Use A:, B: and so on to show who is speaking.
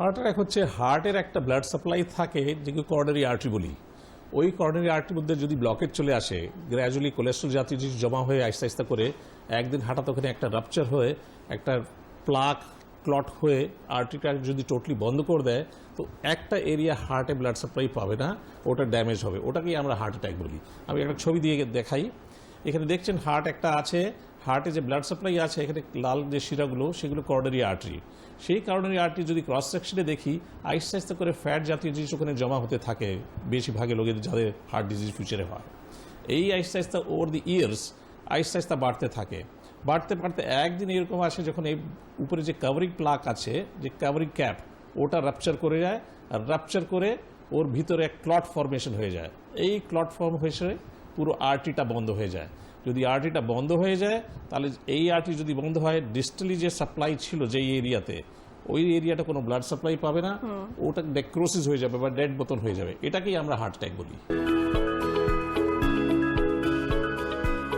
A: Heart attack হচ্ছে হার্টের একটা ব্লাড সাপ্লাই থাকে যেগুলো করোনারি আর্টারি বলি। ওই করোনারি আর্টারির মধ্যে যদি ব্লকেজ চলে আসে, গ্র্যাজুয়ালি কোলেস্ট্রল জাতীয় জিনিস জমা হয়ে আস্তে আস্তে করে একদিন হঠাৎ ওখানে একটা রাপচার হয়ে একটা প্লাক ক্লট হয়ে আর্টারিটা যদি টোটালি বন্ধ করে দেয়, তো একটা এরিয়া হার্টে ব্লাড সাপ্লাই পাবে না, ওটা ড্যামেজ হবে, ওটাকেই আমরা হার্ট অ্যাটাক বলি। আমি একটা ছবি দিয়ে দেখাই। এখানে দেখছেন হার্ট একটা আছে, হার্টে যে ব্লাড সাপ্লাই আছে এখানে লাল যে শিরাগুলো সেগুলো করোনারি আর্টারি। সেই করোনারি আর্টারি যদি ক্রস সেকশনে দেখি আস্তে আস্তে করে ফ্যাট জাতীয় জিনিস ওখানে জমা হতে থাকে বেশিরভাগের লোকের যাদের হার্ট ডিজিজ ফিউচারে হয়। এই আস্তে আস্তে ওভার দি ইয়ার্স আস্তে আস্তে বাড়তে থাকে, বাড়তে বাড়তে একদিন এরকম আসে যখন এই উপরে যে কাভারিং প্লাক আছে, যে কাভারিং ক্যাপ, ওটা রাপচার করে যায়, আর রাপচার করে ওর ভিতরে এক ক্লট ফর্মেশন হয়ে যায়। এই ক্লট ফর্ম হয়ে পুরো আর্টারিটা বন্ধ হয়ে যায়। যদি আর্টারিটা বন্ধ হয়ে যায় তাহলে এই আর্টারি যদি বন্ধ হয়, ডিস্টালি যে সাপ্লাই ছিল যেই এরিয়াতে, ওই এরিয়াটা কোনো ব্লাড সাপ্লাই পাবে না, ওটা নেক্রোসিস হয়ে যাবে বা ডেড বোতল হয়ে যাবে। এটাকেই আমরা হার্ট অ্যাটাক বলি।